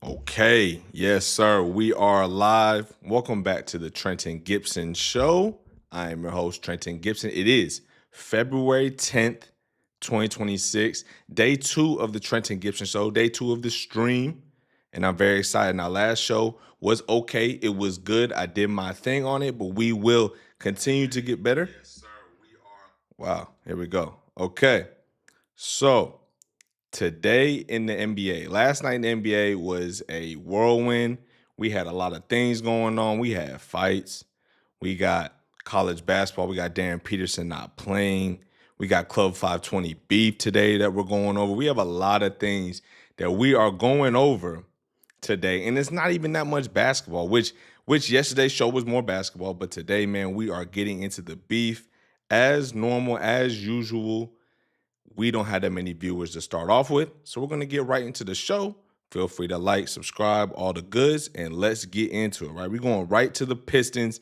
Okay, yes, sir. We are live. Welcome back to the Trenton Gibson Show. I am your host, Trenton Gibson. It is February 10th, 2026, day two of the Trenton Gibson Show, day two of the stream. And I'm very excited. Our last show was okay. It was good. I did my thing on it, but we will continue to get better. Yes, sir. We are. Wow, here we go. Okay, so today in the NBA. Last night in the NBA was a whirlwind. We had a lot of things going on. We had fights. We got college basketball. We got Darren Peterson not playing. We got Club 520 beef today that we're going over. We have a lot of things that we are going over today. And it's not even that much basketball, which yesterday's show was more basketball, but today, man, we are getting into the beef as normal, as usual. We don't have that many viewers to start off with, so we're going to get right into the show. Feel free to like, subscribe, all the goods, and let's get into it, right? We're going right to the Pistons.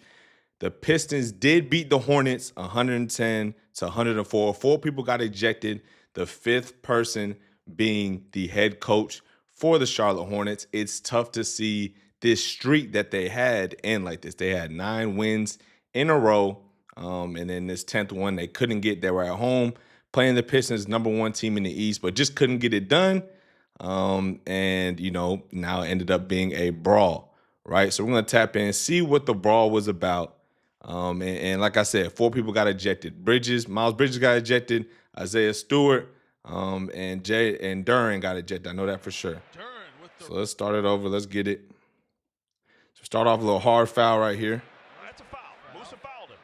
The Pistons did beat the Hornets 110 to 104. Four people got ejected, the fifth person being the head coach for the Charlotte Hornets. It's tough to see this streak that they had end like this. They had 9 wins in a row, and then this 10th one they couldn't get. They were at home playing the Pistons, number one team in the East, but just couldn't get it done. And now it ended up being a brawl, right? So we're gonna tap in, see what the brawl was about. And like I said, 4 people got ejected. Miles Bridges got ejected, Isaiah Stewart, and Duran got ejected. I know that for sure. So let's start it over. Let's get it. So start off a little hard foul right here. That's a foul. Musa fouled him.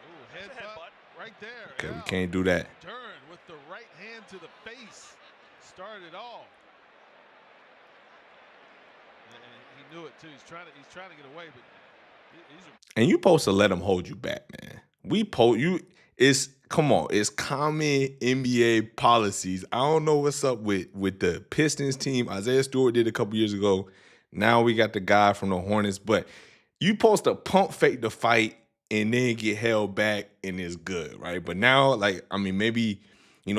Ooh, headbutt right there. Okay, yeah. we can't do that. Turn with the right hand to the face. Started it all. And he knew it too. He's trying to get away, but and you supposed to let them hold you back, man. It's common NBA policies. I don't know what's up with the Pistons team. Isaiah Stewart did a couple years ago. Now we got the guy from the Hornets, but you supposed to pump fake the fight and then get held back and it's good, right? But now, maybe,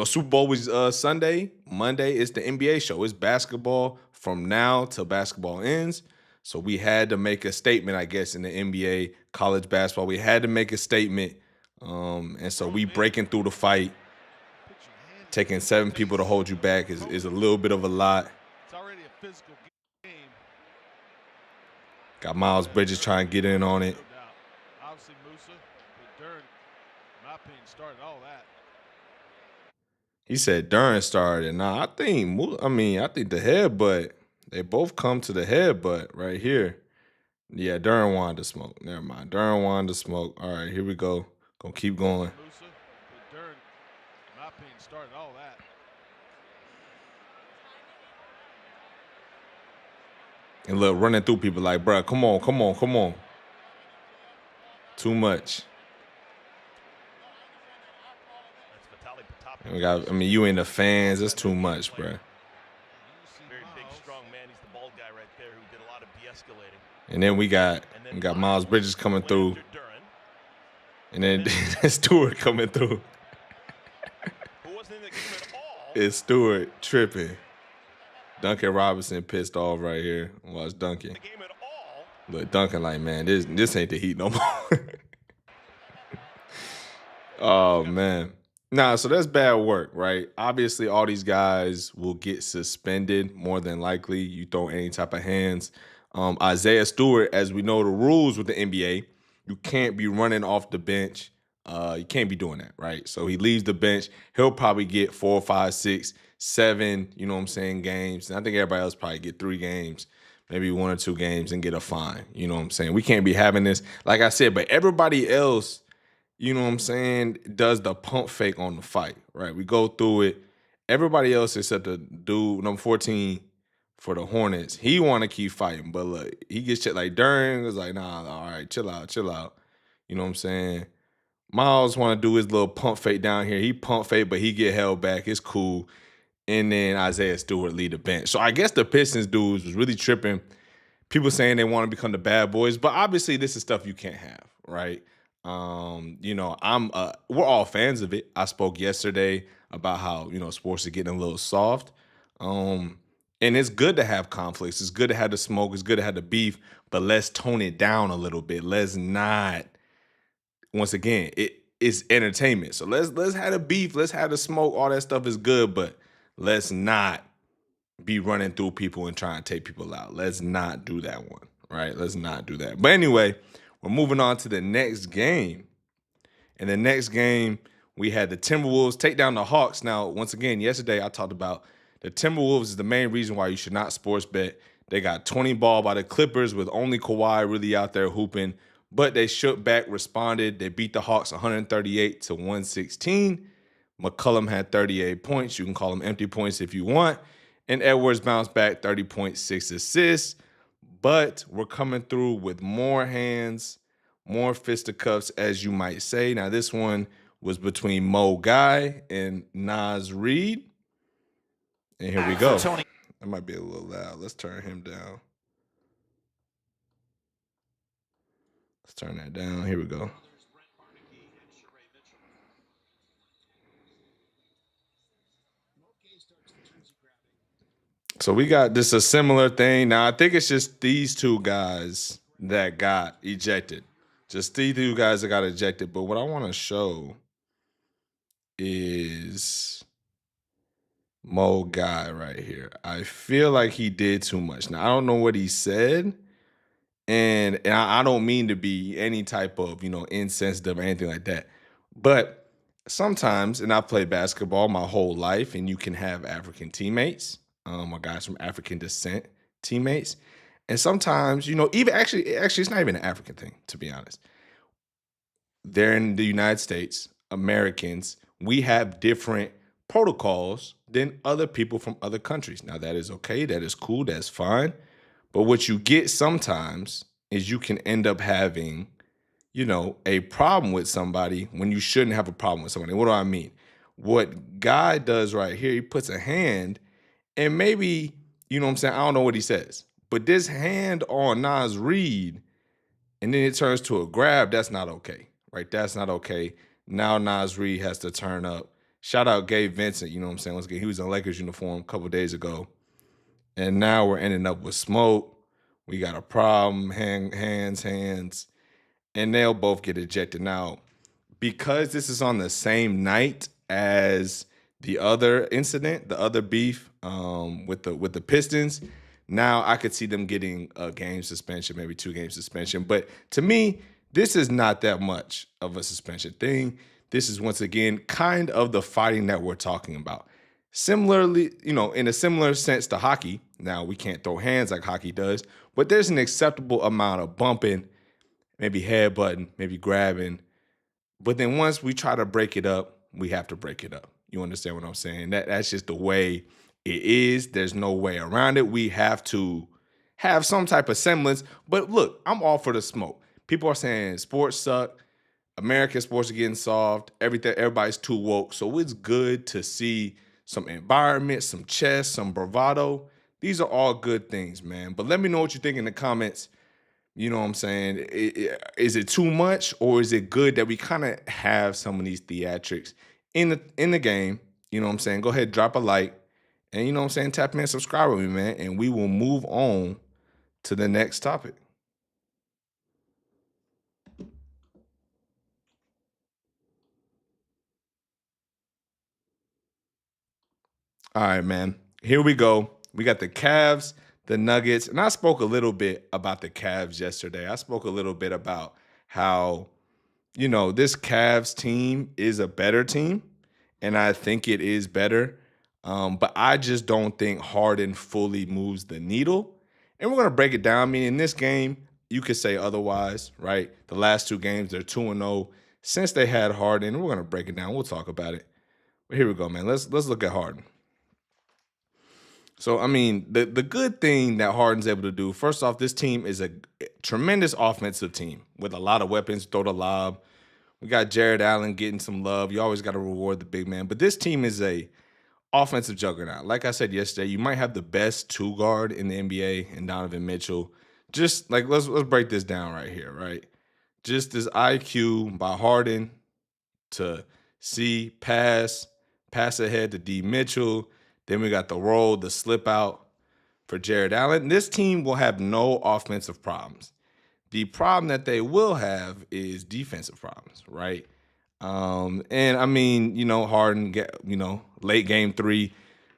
Super Bowl was Sunday. Monday is the NBA show. It's basketball from now till basketball ends. So we had to make a statement, I guess, in the NBA, college basketball. We had to make a statement. And so we breaking through the fight. Taking 7 people to hold you back is a little bit of a lot. it's already a physical game. Got Miles Bridges trying to get in on it. Obviously, Musa, but Durant, in my opinion, started all that. He said Duran started. Nah, I think the headbutt. They both come to the headbutt right here. Yeah, Duran wanted to smoke. Never mind. Duran wanted to smoke. All right, here we go. Gonna keep going. Musa, but Durant, in my opinion, started all that. And look, running through people like, bruh, come on. Too much. And you and the fans, that's too much, bruh. Very big, strong man. He's the bald guy right there who did a lot of de-escalating. And then we got Miles Bridges coming through. And then Stewart coming through. Who wasn't in the game at all. It's Stewart tripping. Duncan Robinson pissed off right here. Watch Duncan. The game at all. Look, Duncan like, man, this ain't the Heat no more. Oh, man. Nah, so that's bad work, right? Obviously, all these guys will get suspended more than likely. You throw any type of hands. Isaiah Stewart, as we know the rules with the NBA, you can't be running off the bench. You can't be doing that, right? So he leaves the bench. He'll probably get 4, 5, 6, 7, games. And I think everybody else probably get 3 games, maybe 1 or 2 games and get a fine. You know what I'm saying? We can't be having this, like I said, but everybody else, does the pump fake on the fight, right? We go through it. Everybody else except the dude, number 14 for the Hornets, he want to keep fighting. But look, he gets shit like Duran was like, nah, all right, chill out. You know what I'm saying? Miles want to do his little pump fake down here. He pump fake, but he get held back. It's cool. And then Isaiah Stewart lead the bench. So I guess the Pistons dudes was really tripping. People saying they want to become the bad boys, but obviously this is stuff you can't have, right? We're all fans of it. I spoke yesterday about how, sports are getting a little soft. And it's good to have conflicts. It's good to have the smoke. It's good to have the beef, but let's tone it down a little bit. Let's not. Once again, it's entertainment. So let's have the beef. Let's have the smoke. All that stuff is good, but let's not be running through people and trying to take people out. Let's not do that one, right? Let's not do that. But anyway, we're moving on to the next game. In the next game, we had the Timberwolves take down the Hawks. Now, once again, yesterday I talked about the Timberwolves is the main reason why you should not sports bet. They got 20 ball by the Clippers with only Kawhi really out there hooping, but they shook back, responded. They beat the Hawks 138 to 116. McCollum had 38 points. You can call them empty points if you want. And Edwards bounced back 30.6 assists. But we're coming through with more hands, more fisticuffs, as you might say. Now, this one was between Mo Guy and Nas Reed. And here we go. That might be a little loud. Let's turn him down. Let's turn that down. Here we go. So we got this a similar thing. Now, I think it's just these two guys that got ejected. Just these two guys that got ejected. But what I want to show is Mo Guy right here. I feel like he did too much. Now, I don't know what he said. And I don't mean to be any type of, insensitive or anything like that. But sometimes, and I've played basketball my whole life, and you can have African teammates, or guys from African descent teammates. And sometimes, even actually, it's not even an African thing, to be honest. They're in the United States, Americans, we have different protocols than other people from other countries. Now, that is okay. That is cool. That's fine. But what you get sometimes is you can end up having, a problem with somebody when you shouldn't have a problem with somebody. What do I mean? What Guy does right here, he puts a hand and maybe, I don't know what he says. But this hand on Nas Reed, and then it turns to a grab, that's not okay, right? That's not okay. Now Nas Reed has to turn up. Shout out Gabe Vincent, Once again, he was in a Lakers uniform a couple days ago. And now we're ending up with smoke. We got a problem, hands, and they'll both get ejected. Now, because this is on the same night as the other incident, the other beef with the Pistons, now I could see them getting a game suspension, maybe 2 game suspension. But to me, this is not that much of a suspension thing. This is, once again, kind of the fighting that we're talking about. Similarly, in a similar sense to hockey, now we can't throw hands like hockey does, but there's an acceptable amount of bumping, maybe headbutting, maybe grabbing. But then once we try to break it up, we have to break it up. You understand what I'm saying? That's just the way it is. There's no way around it. We have to have some type of semblance. But look, I'm all for the smoke. People are saying sports suck. American sports are getting soft. Everybody's too woke. So it's good to see some environment, some chess, some bravado. These are all good things, man. But let me know what you think in the comments. You know what I'm saying? Is it too much, or is it good that we kind of have some of these theatrics in the game? You know what I'm saying? Go ahead, drop a like, and tap in and subscribe with me, man. And we will move on to the next topic. All right, man. Here we go. We got the Cavs, the Nuggets, and I spoke a little bit about the Cavs yesterday. I spoke a little bit about how, this Cavs team is a better team, and I think it is better. But I just don't think Harden fully moves the needle. And we're going to break it down. I mean, in this game, you could say otherwise, right? The last 2 games, they're 2-0 since they had Harden. We're going to break it down. We'll talk about it. But here we go, man. Let's look at Harden. So, I mean, the good thing that Harden's able to do, first off, this team is a tremendous offensive team with a lot of weapons, throw the lob. We got Jared Allen getting some love. You always got to reward the big man. But this team is a offensive juggernaut. Like I said yesterday, you might have the best 2 guard in the NBA in Donovan Mitchell. Just like, let's break this down right here, right? Just this IQ by Harden to see pass ahead to D Mitchell, Then we got the roll, the slip out for Jared Allen. This team will have no offensive problems. The problem that they will have is defensive problems, right? And I mean, Harden get, late game 3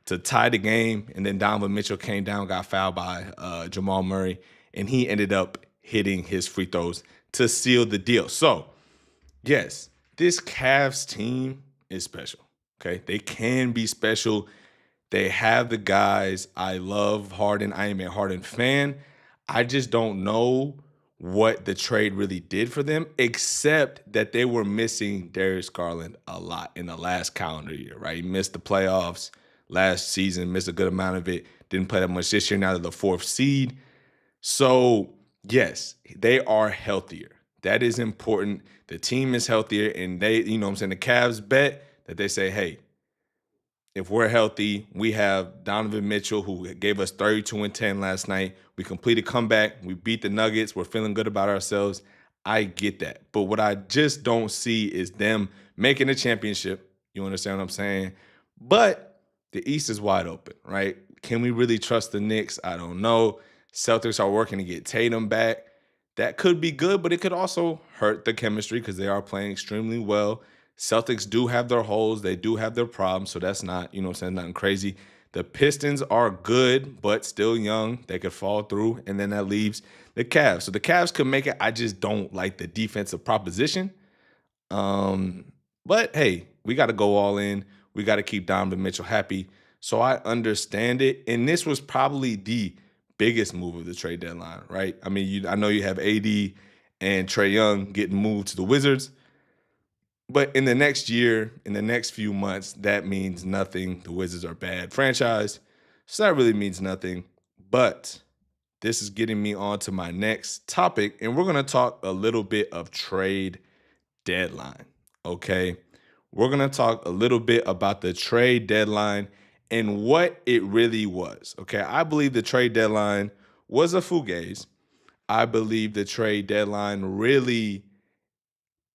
to tie the game, and then Donovan Mitchell came down, got fouled by Jamal Murray, and he ended up hitting his free throws to seal the deal. So, yes, this Cavs team is special. Okay, they can be special. They have the guys. I love Harden. I am a Harden fan. I just don't know what the trade really did for them, except that they were missing Darius Garland a lot in the last calendar year, right? He missed the playoffs last season, missed a good amount of it, didn't play that much this year. Now they're the 4th seed. So, yes, they are healthier. That is important. The team is healthier, and they, the Cavs bet that they say, hey, if we're healthy, we have Donovan Mitchell, who gave us 32-10 last night. We completed a comeback. We beat the Nuggets. We're feeling good about ourselves. I get that. But what I just don't see is them making a championship. You understand what I'm saying? But the East is wide open, right? Can we really trust the Knicks? I don't know. Celtics are working to get Tatum back. That could be good, but it could also hurt the chemistry because they are playing extremely well. Celtics do have their holes. They do have their problems, so that's not, nothing crazy. The Pistons are good, but still young. They could fall through, and then that leaves the Cavs. So the Cavs could make it. I just don't like the defensive proposition. But, hey, we got to go all in. We got to keep Donovan Mitchell happy. So I understand it, and this was probably the biggest move of the trade deadline, right? I mean, I know you have AD and Trae Young getting moved to the Wizards. But in the next year, in the next few months, that means nothing. The Wizards are a bad franchise. So that really means nothing. But this is getting me on to my next topic, and we're going to talk a little bit of trade deadline, okay? We're going to talk a little bit about the trade deadline and what it really was, okay? I believe the trade deadline was a fugazi. I believe the trade deadline really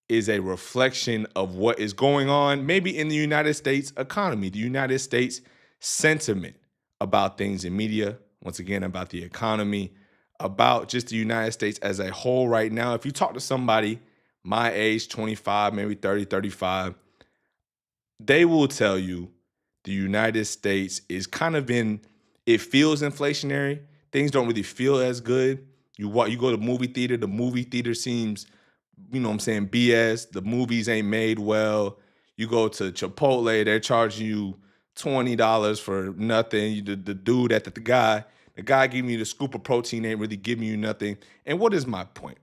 is a reflection of what is going on maybe in the United States economy, the United States sentiment about things in media, once again, about the economy, about just the United States as a whole right now. If you talk to somebody my age, 25, maybe 30, 35, they will tell you the United States is kind of it feels inflationary. Things don't really feel as good. You go to the movie theater seems BS. The movies ain't made well. You go to Chipotle, they're charging you $20 for nothing. The dude the guy giving you the scoop of protein ain't really giving you nothing. And what is my point?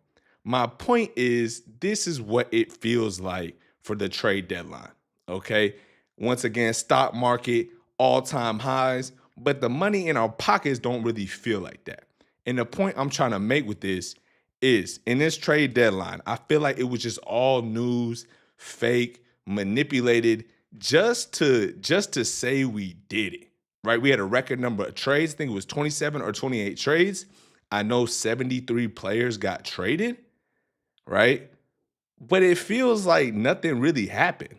My point is this is what it feels like for the trade deadline, okay? Once again, stock market, all-time highs, but the money in our pockets don't really feel like that. And the point I'm trying to make with this is in this trade deadline, I feel like it was just all news, fake, manipulated, just to say we did it, right? We had a record number of trades. I think it was 27 or 28 trades. I know 73 players got traded, right? But it feels like nothing really happened.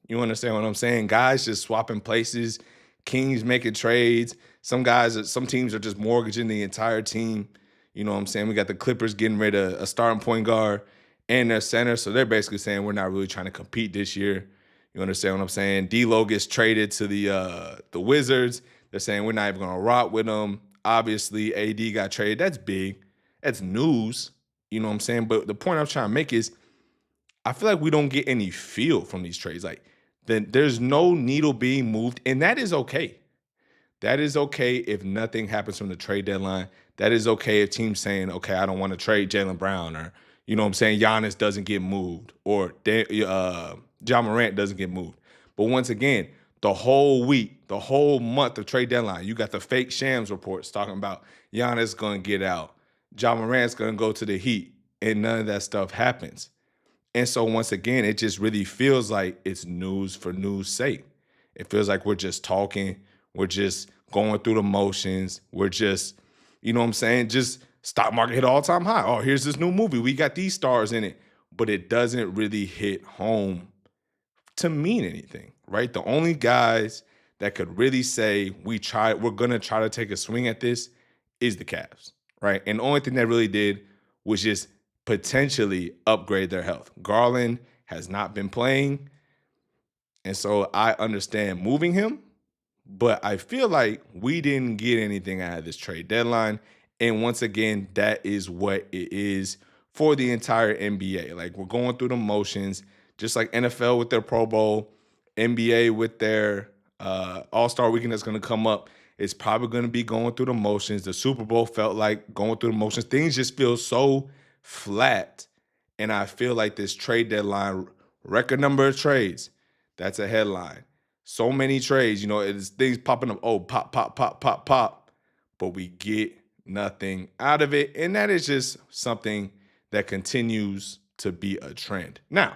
You understand what I'm saying? Guys just swapping places, Kings making trades. Some teams are just mortgaging the entire team. You know what I'm saying? We got the Clippers getting rid of a starting point guard and their center. So they're basically saying we're not really trying to compete this year. You understand what I'm saying? D'Lo gets traded to the Wizards. They're saying we're not even going to rock with them. Obviously, AD got traded. That's big. That's news. You know what I'm saying? But the point I'm trying to make is I feel like we don't get any feel from these trades. Like, there's no needle being moved, and that is okay. That is okay if nothing happens from the trade deadline. That is okay if teams saying, okay, I don't want to trade Jaylen Brown, or, you know what I'm saying, Giannis doesn't get moved, or John Morant doesn't get moved. But once again, the whole week, the whole month of trade deadline, you got the fake Shams reports talking about Giannis going to get out, John Morant's going to go to the Heat, and none of that stuff happens. And so once again, it just really feels like it's news for news' sake. It feels like we're just talking. We're just going through the motions. We're just, you know what I'm saying, just stock market hit all-time high. Oh, here's this new movie. We got these stars in it. But it doesn't really hit home to mean anything, right? The only guys that could really say we're gonna try to take a swing at this is the Cavs, right? And the only thing that really did was just potentially upgrade their health. Garland has not been playing, and so I understand moving him, but I feel like we didn't get anything out of this trade deadline. And once again, that is what it is for the entire NBA. Like, we're going through the motions, just like NFL with their Pro Bowl, NBA with their All-Star weekend that's going to come up. It's probably going to be going through the motions. The Super Bowl felt like going through the motions. Things just feel so flat. And I feel like this trade deadline, record number of trades, that's a headline. So many trades, it's things popping up. Oh, pop, pop, pop, pop, pop. But we get nothing out of it. And that is just something that continues to be a trend. Now,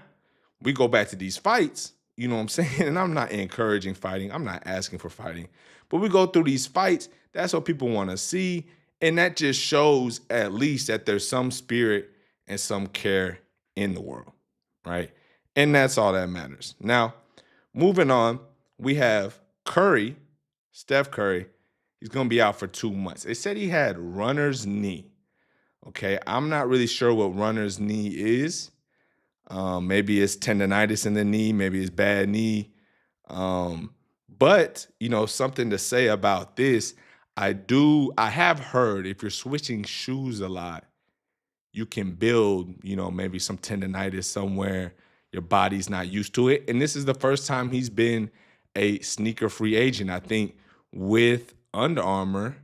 we go back to these fights, you know what I'm saying? And I'm not encouraging fighting. I'm not asking for fighting. But we go through these fights. That's what people want to see. And that just shows at least that there's some spirit and some care in the world, right? And that's all that matters. Now, moving on, we have Curry, Steph Curry. He's going to be out for 2 months. They said he had runner's knee. Okay, I'm not really sure what runner's knee is. Maybe it's tendonitis in the knee. Maybe it's bad knee. But, something to say about this, I have heard if you're switching shoes a lot, you can build, maybe some tendonitis somewhere. Your body's not used to it. And this is the first time he's been a sneaker free agent. I think with Under Armour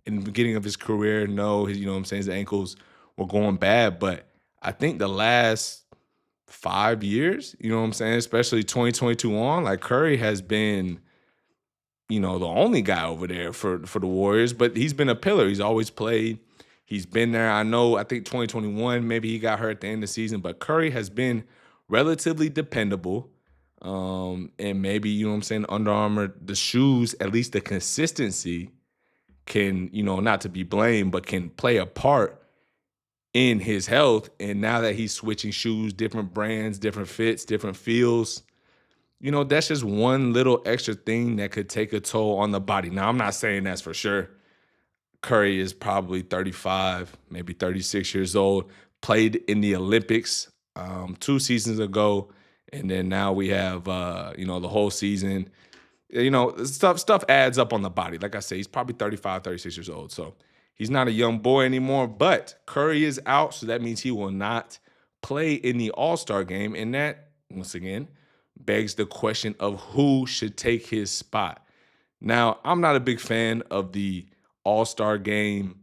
in the beginning of his career, his ankles were going bad. But I think the last 5 years, especially 2022 on, like Curry has been, the only guy over there for the Warriors. But he's been a pillar. He's always played. He's been there. I think 2021, maybe he got hurt at the end of the season. But Curry has been relatively dependable. And maybe, Under Armour, the shoes, at least the consistency can, not to be blamed, but can play a part in his health. And now that he's switching shoes, different brands, different fits, different feels, that's just one little extra thing that could take a toll on the body. Now, I'm not saying that's for sure. Curry is probably 35, maybe 36 years old, played in the Olympics 2 seasons ago. And then now we have, the whole season. Stuff adds up on the body. Like I say, he's probably 35, 36 years old. So he's not a young boy anymore. But Curry is out, so that means he will not play in the All-Star game. And that, once again, begs the question of who should take his spot. Now, I'm not a big fan of the All-Star game,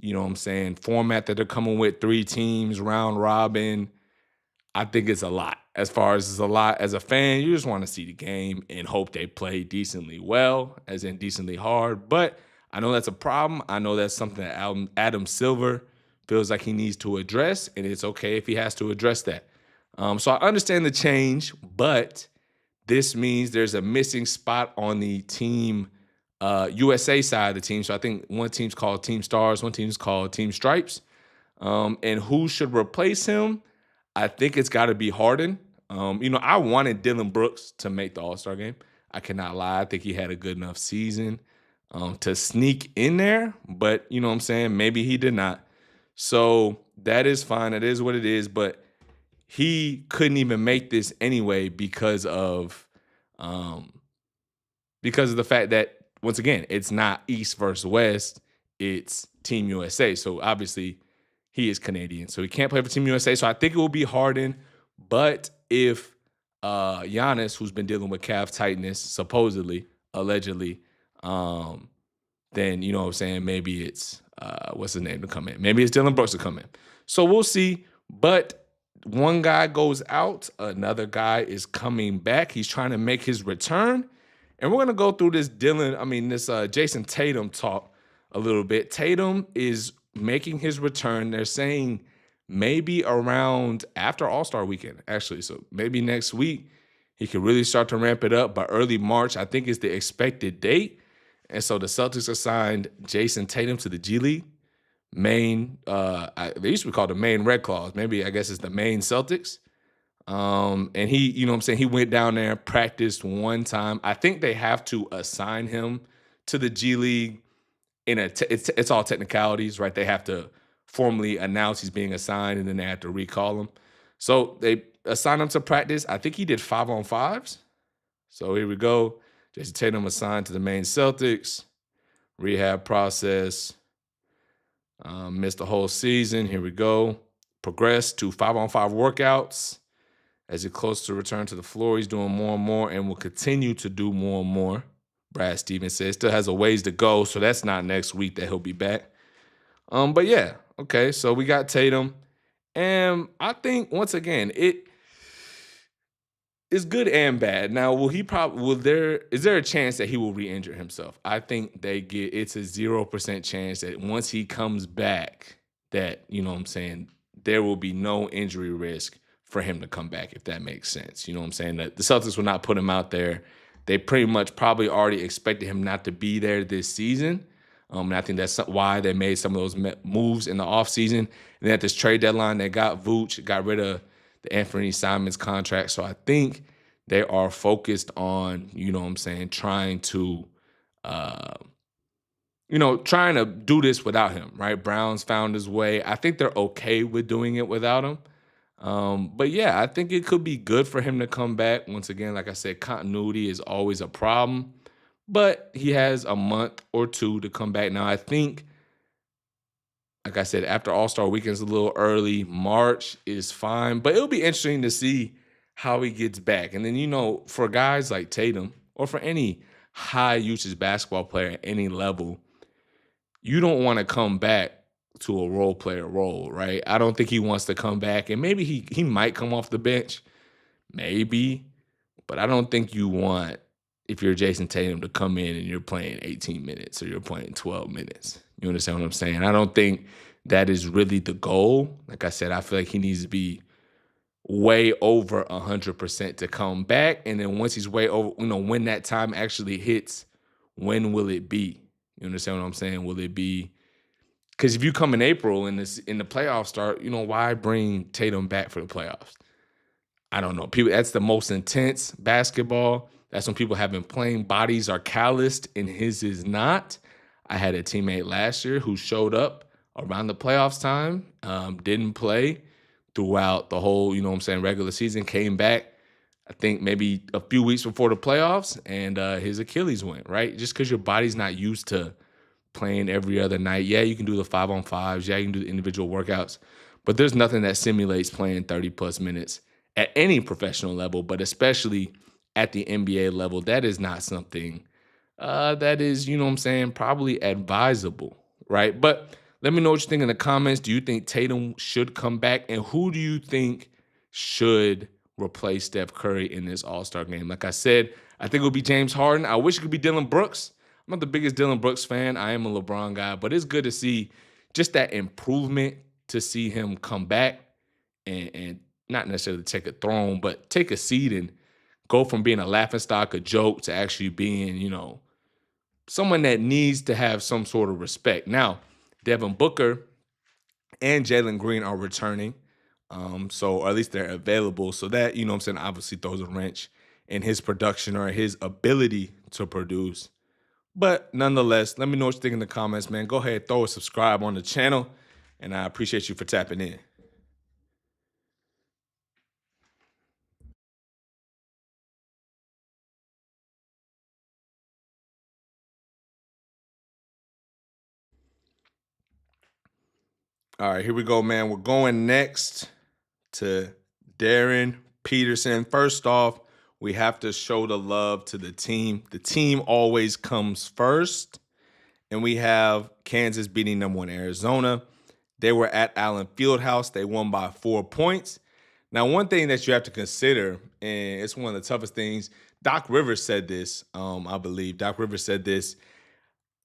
format that they're coming with, 3 teams, round robin. I think it's a lot. As far as it's a lot, as a fan, you just want to see the game and hope they play decently well, as in decently hard. But I know that's a problem. I know that's something that Adam Silver feels like he needs to address, and it's okay if he has to address that. So I understand the change, but this means there's a missing spot on the team USA side of the team. So I think one team's called Team Stars, one team's called Team Stripes. And who should replace him? I think it's got to be Harden. I wanted Dylan Brooks to make the All-Star game. I cannot lie. I think he had a good enough season to sneak in there. But, maybe he did not. So that is fine. It is what it is. But he couldn't even make this anyway because of the fact that, once again, it's not East versus West. It's Team USA. So obviously he is Canadian. So he can't play for Team USA. So I think it will be Harden. But if Giannis, who's been dealing with calf tightness, supposedly, allegedly, then, maybe it's, what's his name to come in? Maybe it's Dylan Brooks to come in. So we'll see. But one guy goes out. Another guy is coming back. He's trying to make his return. And we're going to go through this Jason Tatum talk a little bit. Tatum is making his return. They're saying maybe around after All-Star weekend, actually. So maybe next week he could really start to ramp it up. By early March, I think is the expected date. And so the Celtics assigned Jason Tatum to the G League. They used to be called the Maine Red Claws. Maybe I guess it's the Maine Celtics. And he, you know what I'm saying, he went down there, practiced one time. I think they have to assign him to the G League it's all technicalities, right? They have to formally announce he's being assigned and then they have to recall him. So they assign him to practice. I think he did 5-on-5s. So here we go. Jason Tatum assigned to the Maine Celtics. Rehab process. Missed the whole season. Here we go. Progressed to 5-on-5 workouts. As he close to return to the floor, he's doing more and more and will continue to do more and more. Brad Stevens says still has a ways to go, so that's not next week that he'll be back. But yeah, okay. So we got Tatum, and I think once again it's good and bad. Now, is there a chance that he will re-injure himself? I think it's a 0% chance that once he comes back, that, you know what I'm saying, there will be no injury risk for him to come back, if that makes sense. You know what I'm saying? That the Celtics will not put him out there. They pretty much probably already expected him not to be there this season. And I think that's why they made some of those moves in the offseason. And then at this trade deadline, they got Vooch, got rid of the Anthony Simons contract. So I think they are focused on, you know what I'm saying, trying to do this without him, right? Brown's found his way. I think they're okay with doing it without him. But yeah, I think it could be good for him to come back. Once again, like I said, continuity is always a problem, but he has a month or two to come back. Now, I think, like I said, after All-Star Weekend's a little early, March is fine, but it'll be interesting to see how he gets back. And then, you know, for guys like Tatum or for any high usage basketball player at any level, you don't want to come back to a role player role, right? I don't think he wants to come back, and maybe he might come off the bench, maybe, but I don't think you want, if you're Jason Tatum, to come in and you're playing 18 minutes or you're playing 12 minutes. You understand what I'm saying? I don't think that is really the goal. Like I said, I feel like he needs to be way over 100% to come back, and then once he's way over, you know, when that time actually hits, when will it be? You understand what I'm saying? Will it be? Because if you come in April and the playoffs start, you know, why bring Tatum back for the playoffs? I don't know. People, that's the most intense basketball. That's when people have been playing. Bodies are calloused, and his is not. I had a teammate last year who showed up around the playoffs time, didn't play throughout the whole, you know what I'm saying, regular season, came back, I think maybe a few weeks before the playoffs, and his Achilles went, right? Just because your body's not used to playing every other night. Yeah, you can do the 5-on-5s. Yeah, you can do the individual workouts. But there's nothing that simulates playing 30-plus minutes at any professional level, but especially at the NBA level. That is not something that is, you know what I'm saying, probably advisable, right? But let me know what you think in the comments. Do you think Tatum should come back? And who do you think should replace Steph Curry in this All-Star game? Like I said, I think it would be James Harden. I wish it could be Dillon Brooks. I'm not the biggest Dillon Brooks fan. I am a LeBron guy, but it's good to see just that improvement, to see him come back and not necessarily take a throne, but take a seat and go from being a laughingstock, a joke, to actually being, you know, someone that needs to have some sort of respect. Now, Devin Booker and Jalen Green are returning, or at least they're available. So that, you know what I'm saying, obviously throws a wrench in his production or his ability to produce. But nonetheless, let me know what you think in the comments, man. Go ahead, throw a subscribe on the channel, and I appreciate you for tapping in. All right, here we go, man. We're going next to Darren Peterson. First off, we have to show the love to the team. The team always comes first. And we have Kansas beating #1 Arizona. They were at Allen Fieldhouse. They won by 4 points. Now, one thing that you have to consider, and it's one of the toughest things, Doc Rivers said this, I believe. Doc Rivers said this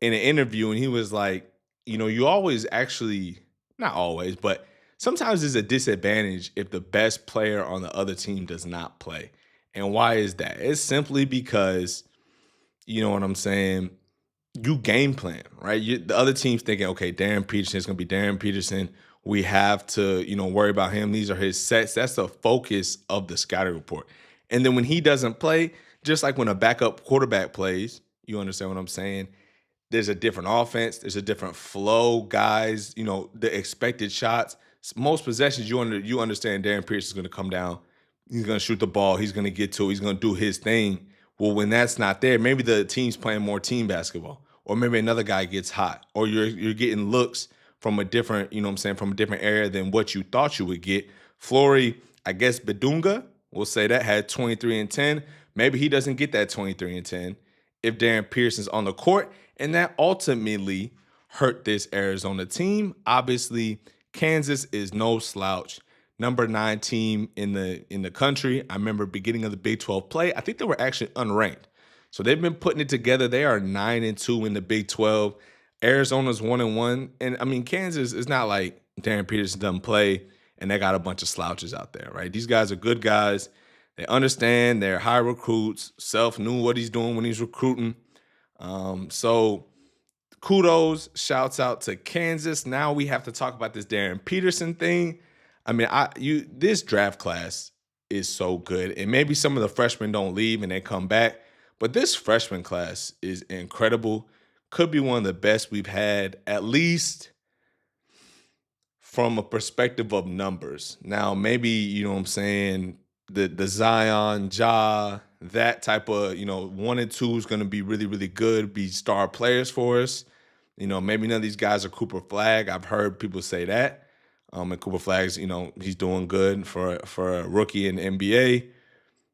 in an interview, and he was like, you know, you always actually, not always, but sometimes it's a disadvantage if the best player on the other team does not play. And why is that? It's simply because, you know what I'm saying, you game plan, right? The other team's thinking, okay, Darren Peterson is going to be Darren Peterson. we have to, worry about him. These are his sets. That's the focus of the scouting report. And then when he doesn't play, just like when a backup quarterback plays, you understand what I'm saying? There's a different offense. There's a different flow, guys. The expected shots. Most possessions, you understand Darren Pierce is going to come down. He's going to shoot the ball. He's going to get to it. He's going to do his thing. Well, when that's not there, maybe the team's playing more team basketball, or maybe another guy gets hot, or you're getting looks from a different, from a different area than what you thought you would get. Flory, I guess Bedunga, we'll say that, had 23 and 10. Maybe he doesn't get that 23 and 10 if Darren Pearson's on the court, and that ultimately hurt this Arizona team. Obviously, Kansas is no slouch. Number 9 team in the country. I remember beginning of the Big 12 play, I think they were actually unranked. So they've been putting it together. They are 9-2 in the Big 12. Arizona's 1-1. And I mean, Kansas is not like Darren Peterson doesn't play and they got a bunch of slouches out there, right? These guys are good guys. They understand. They're high recruits. Self knew what he's doing when he's recruiting. So kudos, shouts out to Kansas. Now we have to talk about this Darren Peterson thing. I mean, this draft class is so good. And maybe some of the freshmen don't leave and they come back, but this freshman class is incredible. Could be one of the best we've had, at least from a perspective of numbers. Now, maybe, what I'm saying, the Zion, Ja, that type of, 1 and 2 is going to be really, really good, be star players for us. Maybe none of these guys are Cooper Flagg. I've heard people say that. And Cooper Flagg's, he's doing good for a rookie in the NBA.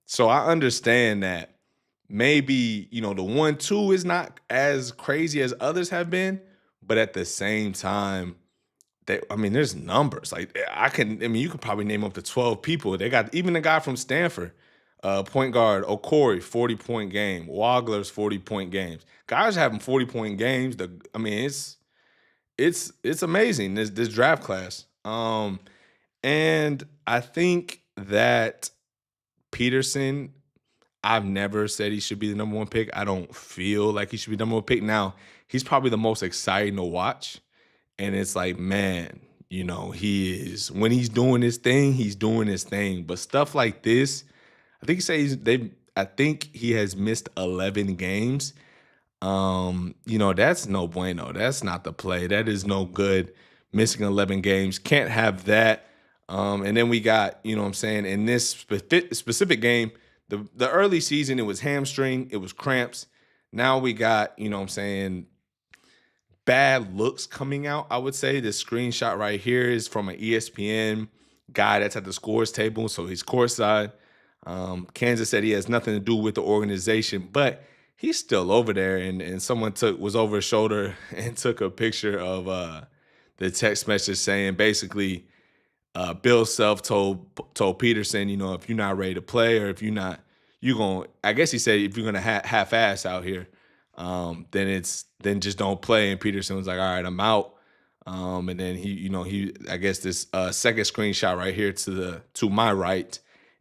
So I understand that maybe, the 1-2 is not as crazy as others have been, but at the same time, there's numbers. You could probably name up to 12 people. They got even the guy from Stanford, point guard, Okori, 40-point game. Wagler's 40-point games. Guys having 40-point games. It's amazing, this draft class. And I think that Peterson, I've never said he should be the number 1 pick. I don't feel like he should be the number 1 pick. Now, he's probably the most exciting to watch. And it's like, man, he is, when he's doing his thing, he's doing his thing. But stuff like this, I think he has missed 11 games. That's no bueno. That's not the play. That is no good. Missing 11 games. Can't have that. And then we got, in this specific game, the early season, it was hamstring, it was cramps. Now we got, bad looks coming out, I would say. This screenshot right here is from an ESPN guy that's at the scores table, so he's courtside. Kansas said he has nothing to do with the organization, but he's still over there, and someone was over his shoulder and took a picture of the text message saying basically Bill Self told Peterson, if you're not ready to play, or if you're not, I guess he said, if you're gonna half-ass out here, then just don't play. And Peterson was like, all right, I'm out. And then I guess this second screenshot right here to my right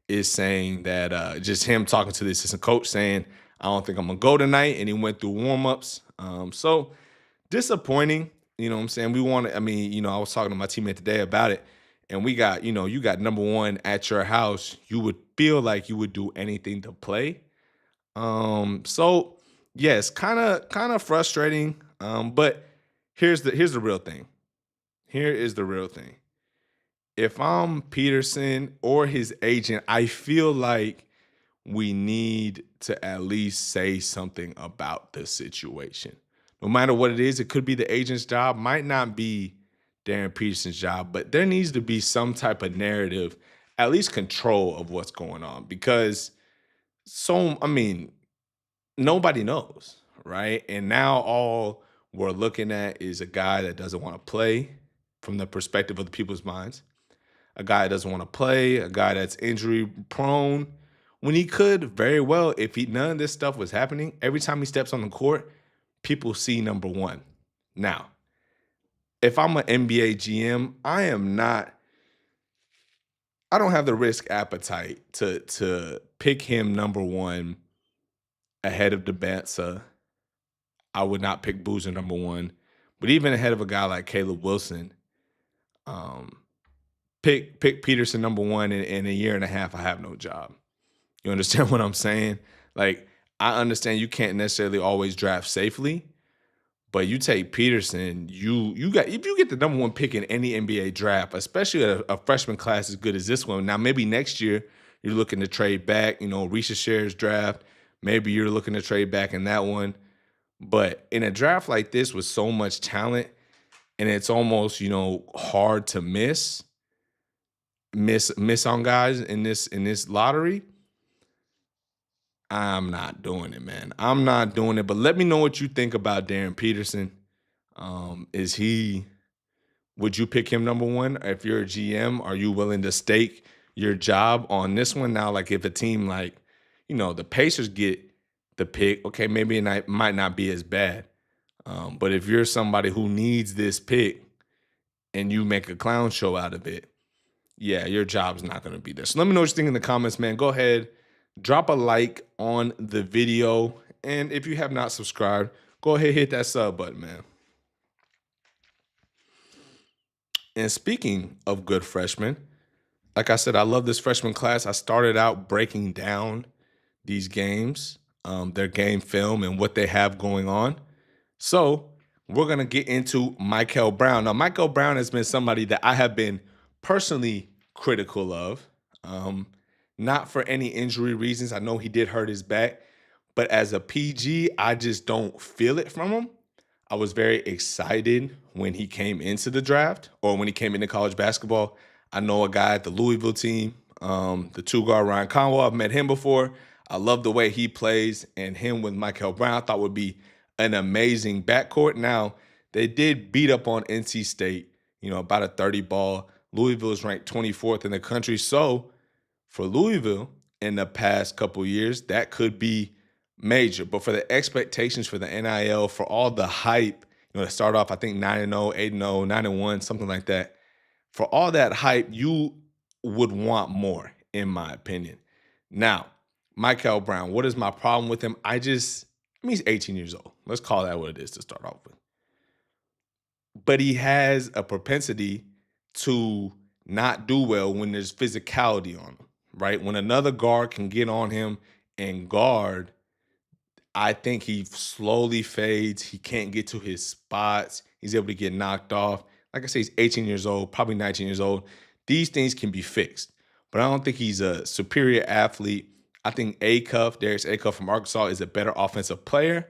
is saying that just him talking to the assistant coach saying, I don't think I'm gonna go tonight. And he went through warm-ups. So disappointing, what I'm saying? I was talking to my teammate today about it, and we got, you got number 1 at your house. You would feel like you would do anything to play. So yes, kind of frustrating. But here's the real thing. Here is the real thing. If I'm Peterson or his agent, I feel like we need to at least say something about the situation. No matter what it is, it could be the agent's job, might not be Darren Peterson's job, but there needs to be some type of narrative, at least control of what's going on, because nobody knows, right? And now all we're looking at is a guy that doesn't want to play from the perspective of the people's minds, a guy that doesn't want to play, a guy that's injury prone, when he could very well, if none of this stuff was happening, every time he steps on the court, people see number 1. Now, if I'm an NBA GM, I don't have the risk appetite to pick him number 1 ahead of Debanza. I would not pick Boozer number 1, but even ahead of a guy like Caleb Wilson, Um, pick Peterson number one in a year and a half. I have no job. You understand what I'm saying? Like, I understand you can't necessarily always draft safely, but you take Peterson, you got if you get the number one pick in any NBA draft, especially a freshman class as good as this one. Now, maybe next year you're looking to trade back, Risha Shares draft. Maybe you're looking to trade back in that one. But in a draft like this with so much talent, and it's almost, hard to miss on guys in this lottery. I'm not doing it, man. I'm not doing it. But let me know what you think about Darren Peterson. Is he Would you pick him number one? If you're a GM, are you willing to stake your job on this one? Now, like if a team like, the Pacers get the pick, okay, maybe it might not be as bad. But if you're somebody who needs this pick and you make a clown show out of it, yeah, your job's not going to be there. So let me know what you think in the comments, man. Go ahead, drop a like on the video. And if you have not subscribed, go ahead, hit that sub button, man. And speaking of good freshmen, like I said, I love this freshman class. I started out breaking down these games, their game film, and what they have going on. So we're going to get into Michael Brown. Now, Michael Brown has been somebody that I have been personally critical of, not for any injury reasons. I know he did hurt his back, but as a PG, I just don't feel it from him. I was very excited when he came into the draft or when he came into college basketball. I know a guy at the Louisville team, the two-guard Ryan Conwell. I've met him before. I love the way he plays, and him with Michael Brown I thought would be an amazing backcourt. Now, they did beat up on NC State, about a 30 ball. Louisville is ranked 24th in the country. So for Louisville in the past couple years, that could be major. But for the expectations for the NIL, for all the hype, to start off, I think 9-0, 8-0, 9-1, something like that. For all that hype, you would want more, in my opinion. Now, Michael Brown, what is my problem with him? He's 18 years old. Let's call that what it is to start off with. But he has a propensity to not do well when there's physicality on him, right? When another guard can get on him and guard, I think he slowly fades. He can't get to his spots. He's able to get knocked off. Like I say, he's 18 years old, probably 19 years old. These things can be fixed, but I don't think he's a superior athlete. I think Darius Acuff from Arkansas is a better offensive player.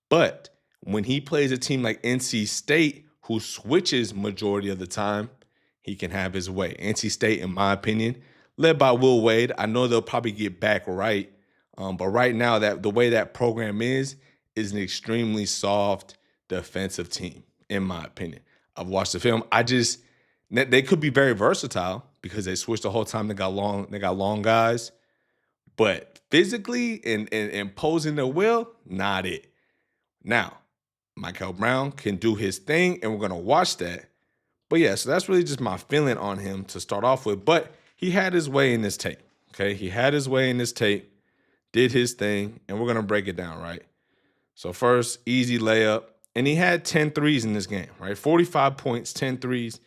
But when he plays a team like NC State, who switches majority of the time, he can have his way. NC State, in my opinion, led by Will Wade. I know they'll probably get back right. But right now, that the way that program is an extremely soft defensive team, in my opinion. I've watched the film. They could be very versatile because they switched the whole time. They got long guys. But physically and imposing their will, not it. Now, Michael Brown can do his thing, and we're going to watch that. But yeah, so that's really just my feeling on him to start off with. But he had his way in this tape, okay? He had his way in this tape, did his thing, and we're going to break it down, right? So first, easy layup. And he had 10 threes in this game, right? 45 points, 10 threes.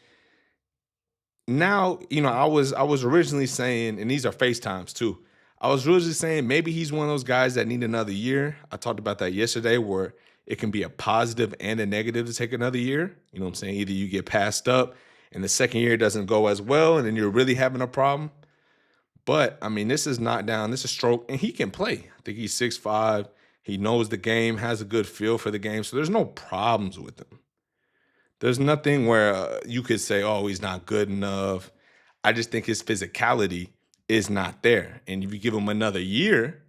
Now, I was originally saying, and these are FaceTimes too, I was originally saying maybe he's one of those guys that need another year. I talked about that yesterday where it can be a positive and a negative to take another year. You know what I'm saying? Either you get passed up and the second year doesn't go as well and then you're really having a problem. But, this is not down. This is stroke, and he can play. I think he's 6'5". He knows the game, has a good feel for the game, so there's no problems with him. There's nothing where you could say, oh, he's not good enough. I just think his physicality is not there. And if you give him another year,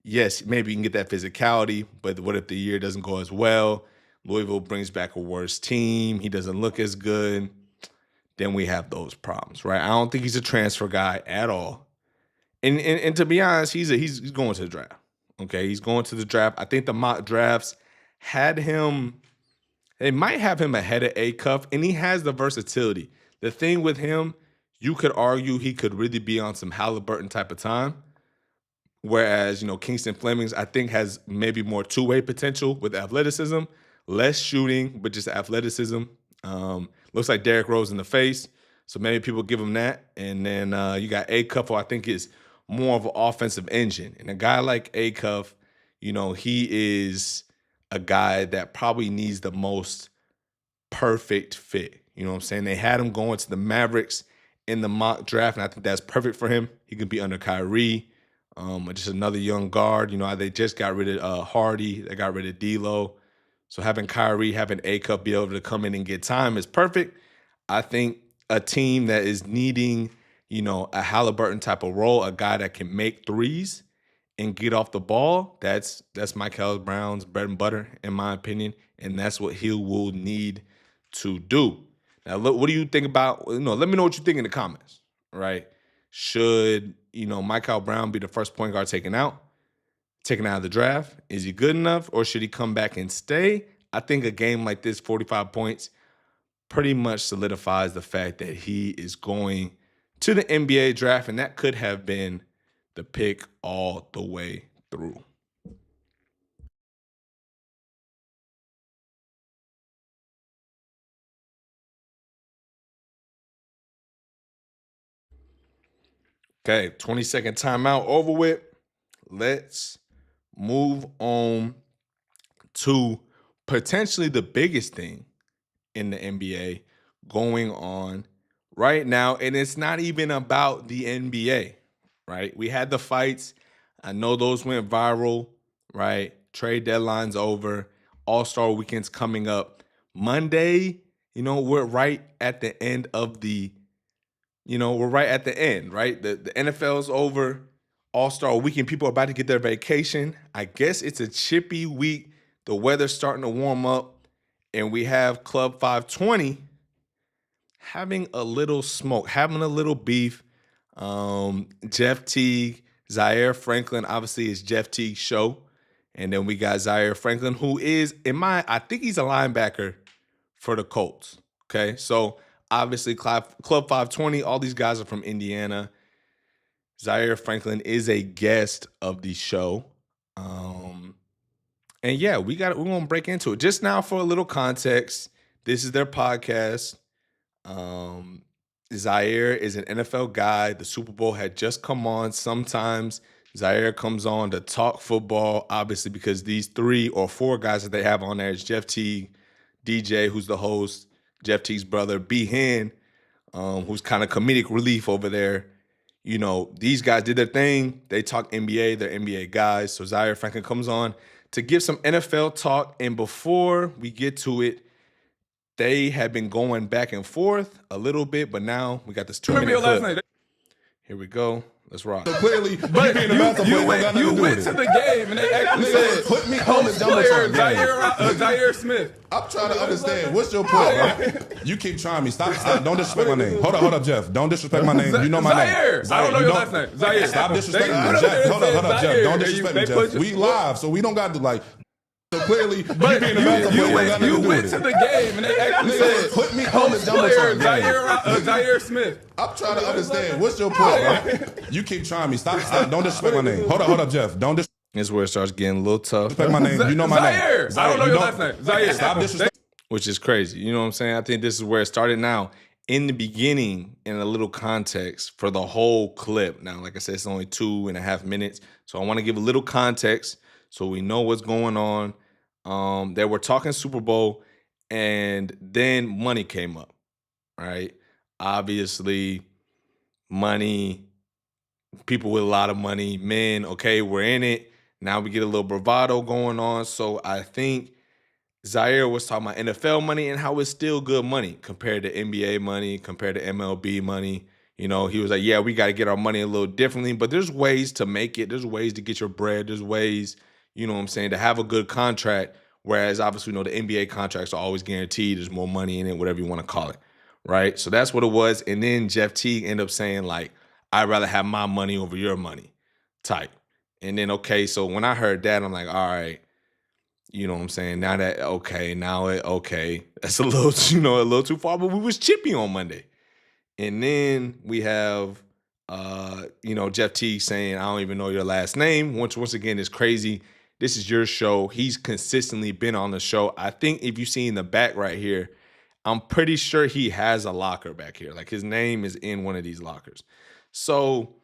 yes, maybe you can get that physicality, but what if the year doesn't go as well? Louisville brings back a worse team. He doesn't look as good. Then we have those problems, right? I don't think he's a transfer guy at all. And to be honest, he's going to the draft. Okay, he's going to the draft. I think the mock drafts had him. They might have him ahead of Acuff, and he has the versatility. The thing with him, you could argue he could really be on some Halliburton type of time. Whereas, Kingston Flemings, I think, has maybe more two-way potential with athleticism, less shooting, but just athleticism. looks like Derrick Rose in the face. So maybe people give him that. And then you got Acuff, who I think is more of an offensive engine. And a guy like Acuff, he is a guy that probably needs the most perfect fit. You know what I'm saying? They had him going to the Mavericks in the mock draft, and I think that's perfect for him. He could be under Kyrie, just another young guard. They just got rid of Hardy. They got rid of D'Lo. So having Kyrie, having Acuff be able to come in and get time is perfect. I think a team that is needing, a Halliburton type of role, a guy that can make threes and get off the ball, that's Michael Brown's bread and butter, in my opinion, and that's what he will need to do. Now, look, what do you think about, let me know what you think in the comments, right? Should, Michael Brown be the first point guard taken out of the draft? Is he good enough, or should he come back and stay? I think a game like this, 45 points, pretty much solidifies the fact that he is going to the NBA draft, and that could have been the pick all the way through. Okay, 20-second timeout over with. Let's move on to potentially the biggest thing in the NBA going on right now. And it's not even about the NBA, right? We had the fights. I know those went viral, right? Trade deadline's over. All-Star weekend's coming up. Monday, we're right at the end of the we're right at the end, right? The NFL's over. All-Star weekend, people are about to get their vacation. I guess it's a chippy week. The weather's starting to warm up, and we have Club 520 having a little smoke, having a little beef. Jeff Teague, Zaire Franklin, obviously it's Jeff Teague's show. And then we got Zaire Franklin, who is, I think he's a linebacker for the Colts. Okay, so obviously Club 520, all these guys are from Indiana. Zaire Franklin is a guest of the show. And yeah, we're gonna break into it. Just now for a little context, this is their podcast. Zaire is an NFL guy. The Super Bowl had just come on. Sometimes Zaire comes on to talk football, obviously, because these 3 or 4 guys that they have on there is Jeff Teague, DJ, who's the host, Jeff Teague's brother, B. Hen, who's kind of comedic relief over there. These guys did their thing. They talk NBA. They're NBA guys. So Zaire Franklin comes on to give some NFL talk. And before we get to it, they have been going back and forth a little bit, but now we got this 2-minute clip. Here we go. Let's rock. So clearly, but you went to the game and they actually said, "Put me on the player, Zaire Smith." I'm trying to understand. What's your point, bro? You keep trying me. Stop. Don't disrespect my name. Hold up, Jeff. Don't disrespect my name. You know my Zaire. name. I don't know your last name. Zaire. Stop disrespecting me, Jeff. Hold up, Jeff. Don't disrespect me, Jeff. We live, so we don't got to like. So clearly, but you went to the game and they actually said, "Put me on the player, Zaire Smith." I'm trying to understand. What's your point, bro? You keep trying me. Stop. Don't disrespect my name. Hold up, Jeff. Don't disrespect. This is where it starts getting a little tough. Respect my name. You know my Zaire. name. I don't know your last name. Zaire. Stop disrespecting. Which is crazy. You know what I'm saying? I think this is where it started. Now, in the beginning, in a little context for the whole clip. Now, like I said, it's only 2.5 minutes. So I want to give a little context so we know what's going on. They were talking Super Bowl, and then money came up, right? Obviously, money, people with a lot of money, men, okay, we're in it. Now we get a little bravado going on. So I think Zaire was talking about NFL money and how it's still good money compared to NBA money, compared to MLB money. He was like, yeah, we got to get our money a little differently, but there's ways to make it. There's ways to get your bread. There's ways, to have a good contract, whereas obviously, the NBA contracts are always guaranteed. There's more money in it, whatever you want to call it, right? So that's what it was. And then Jeff Teague ended up saying, like, I'd rather have my money over your money type. And then, okay, so when I heard that, I'm like, all right, now that, okay, that's a little, a little too far, but we was chippy on Monday. And then we have, Jeff Teague saying, I don't even know your last name. Once again, it's crazy. This is your show. He's consistently been on the show. I think if you see in the back right here, I'm pretty sure he has a locker back here. Like his name is in one of these lockers. So,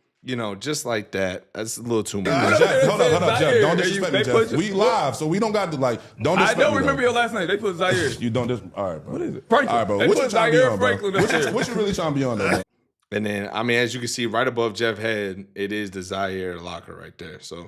just like that, that's a little too much. Jeff, hold up, Zaire. Jeff. Don't disrespect me, They Jeff. put you- We live, so we don't got to, don't disrespect I don't me, remember though. your last name. They put Zaire. You don't all right, bro. What is it? All Franklin. right, bro. They What put you trying to be Zaire on, bro? Franklin What up there. you really trying to be on, though, man? And then, as you can see right above Jeff's head, it is the Zaire locker right there. So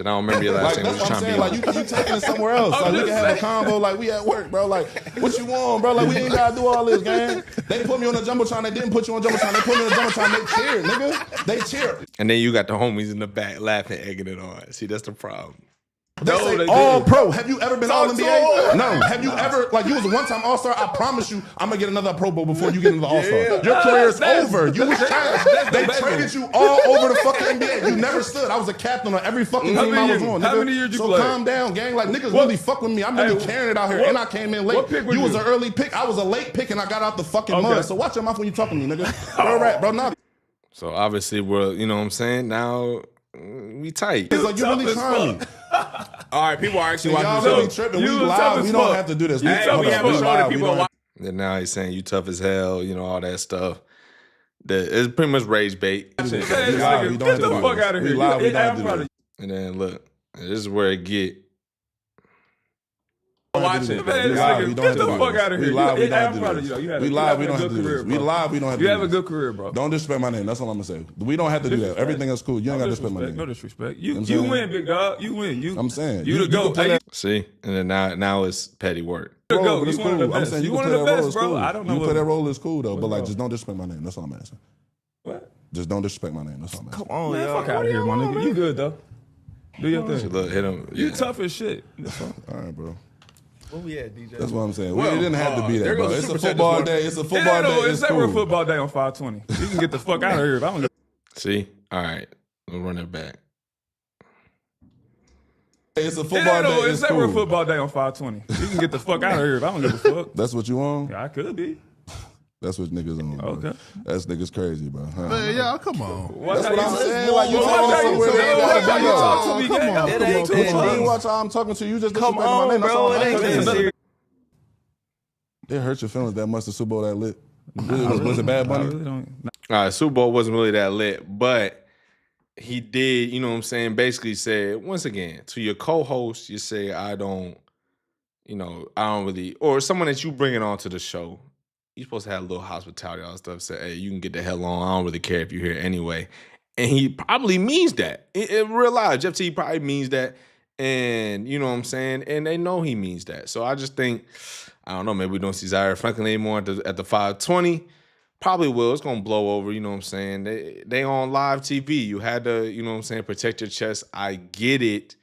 I don't remember your last Like, name. that's What what you I'm trying to saying. be Like, you taking it somewhere else. Like, we can have a convo. Like, we at work, bro. Like, what you want, bro? Like, we ain't got to do all this, gang. They put me on the Jumbotron. They didn't put you on Jumbotron. They put me on the Jumbotron. They cheered, nigga. They cheered. And then you got the homies in the back laughing, egging it on. See, that's the problem. They say they all did. pro. Have you ever been all Talk to NBA? him. No. Have you ever, you was a one-time All-Star? I promise you, I'm going to get another Pro Bowl before you get into the All-Star. Your career's over. You was trash. They traded you all over the fucking NBA. You never stood. I was a captain on every fucking team I was on. How nigga. many years you so played? calm down, gang. Like, niggas really fuck with me. I'm really carrying it out here. And I came in late. What pick were You was you? an early pick. I was a late pick, and I got out the fucking Okay. mud. So watch your mouth when you talking to me, nigga. Real rap, bro. Nah. So obviously we're, you know what I'm saying? Now we tight. It's like, you really trying me. All right, people are actually Y'all watching. really tripping. We You was tough live. as We don't fuck. have to do this. You Hey, tough we as have a fuck. show that people are watching. And now he's saying you tough as hell, all that stuff. It's pretty much rage bait. Man, We this live, nigga, we don't get have the to do fuck this. out of We here. live, we You- don't I'm have to do proud this. of And then look, this is where it get. Watching. Man, We this live, nigga, we don't get have to the do fuck this. out of We here. live, we Yeah, don't have I'm to proud do of you. this. though. You had We you live, have we a don't have good to do career, this. We bro. live, we don't have to You do have a this. good career, bro. Don't disrespect my name. That's all I'm gonna say. We don't have to do that. Everything is cool. You ain't got to disrespect my No name. disrespect. You You know what I'm saying? win, big dog. You win. I'm saying. You the can GOAT. play Hey, that See? And then now it's petty work. you the role, GOAT. but it's You one of cool. the I'm best. saying You you one can of play the that role. best, It's bro. cool. I don't know. You can play that role. It's cool though. But wrong? just don't disrespect my name. That's all I'm asking. What? Just don't disrespect my name. That's all I'm asking. Oh, Man, yeah. fuck out of here, my nigga. You good though? Do your thing. Look, hit him. You Yeah. tough as shit. That's all. All right, bro. Where we at, DJ? That's what I'm saying. Well, it didn't have to be there that, bro. goes the It's a super chat football this day. It's a It football ain't no. day. It's It's never a cool. football day on 520. You can get the fuck out of here. If I don't. See? All right. We'll run it back. It's a It football ain't no. day. It's It's never a cool. football day on 520. You can get the fuck out of here. If I don't give a fuck. That's what you on? Yeah, I could be. That's what niggas on. Bro. Okay. That's niggas crazy, bro. Huh? Man, y'all, come on. Watch That's how what I'm you- saying. Like, you Watch talking how you somewhere talk- they ain't watch gotta how be you on. talk to me, Come gang. on. I'm It too ain't much. that What you deep. mean? Watch how I'm talking to you. Just Come disrespecting my on, name. That's all bro. I'm It ain't asking. that serious. It hurt your feelings that much the Super Bowl that lit. Was it Bad I Bunny? really don't. All right, Super Bowl wasn't really that lit, but he did, you know what I'm saying, basically said, once again, to your co-host, you say, I don't really, or someone that you bringing on to the show, you're supposed to have a little hospitality, all that stuff, say, hey, you can get the hell on, I don't really care if you're here anyway. And he probably means that. In real life, Jeff T probably means that, and you know what I'm saying, and they know he means that. So I just think, I don't know, maybe we don't see Zaire Franklin anymore at the 520. Probably will. It's gonna blow over, you know what I'm saying? They on live TV. You had to, you know what I'm saying, protect your chest. I get it.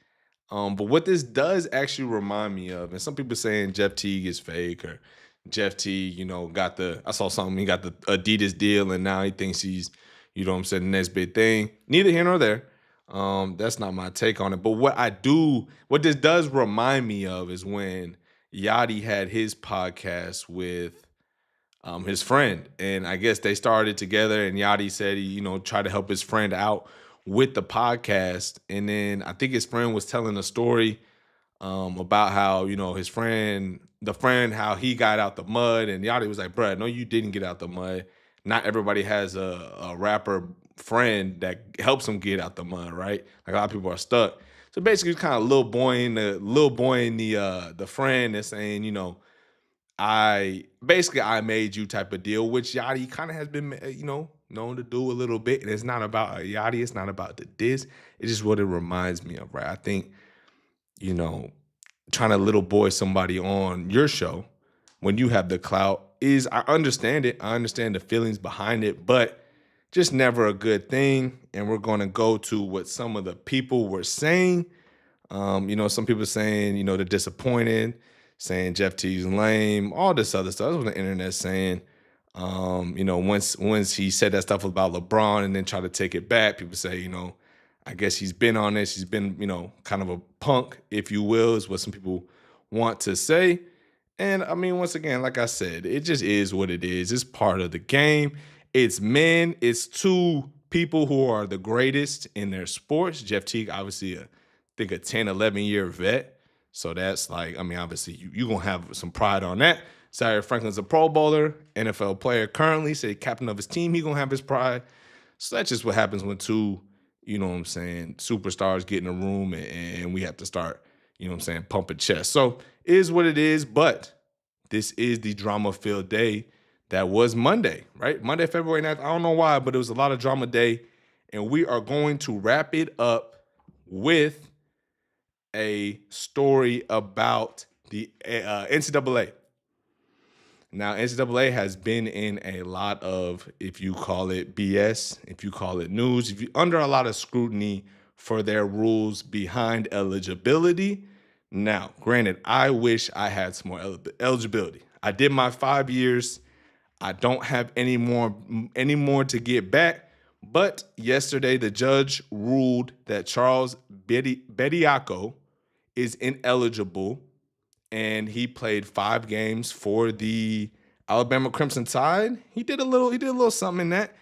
But what this does actually remind me of, and some people saying Jeff Teague is fake, or Jeff T, I saw something, he got the Adidas deal, and now he thinks he's, you know what I'm saying, the next big thing. Neither here nor there. That's not my take on it. But what this does remind me of is when Yachty had his podcast with his friend, and I guess they started together, and Yachty said he, tried to help his friend out with the podcast, and then I think his friend was telling a story about how, his friend, how he got out the mud, and Yachty was like, bruh, no, you didn't get out the mud. Not everybody has a rapper friend that helps him get out the mud, right? Like a lot of people are stuck. So basically, it's kind of little boy in the friend that's saying, I made you type of deal, which Yachty kind of has been, known to do a little bit. And it's not about Yachty. It's not about the diss. It's just what it reminds me of, right? I think, trying to little boy somebody on your show when you have the clout I understand it. I understand the feelings behind it, but just never a good thing. And we're going to go to what some of the people were saying. Some people saying, they're disappointed, saying Jeff T's lame, all this other stuff. That's what the internet's saying. Once he said that stuff about LeBron and then tried to take it back, people say, I guess he's been on this. He's been, kind of a punk, if you will, is what some people want to say. And I mean, once again, like I said, it just is what it is. It's part of the game. It's men. It's two people who are the greatest in their sports. Jeff Teague, obviously, I think a 10, 11-year vet. So that's like, I mean, obviously, you're going to have some pride on that. Zaire Franklin's a Pro Bowler, NFL player currently, say captain of his team. He gonna have his pride. So that's just what happens when two, you know what I'm saying, superstars get in a room and we have to start, you know what I'm saying, pumping chest. So it is what it is, but this is the drama-filled day that was Monday, right? Monday, February 9th. I don't know why, but it was a lot of drama day. And we are going to wrap it up with a story about the NCAA. Now, NCAA has been in a lot of, if you call it BS, if you call it news, if you under a lot of scrutiny for their rules behind eligibility. Now, granted, I wish I had some more eligibility. I did my 5 years. I don't have any more to get back. But yesterday, the judge ruled that Charles Bediako is ineligible, and he played 5 games for the Alabama Crimson Tide. He did a little something in that.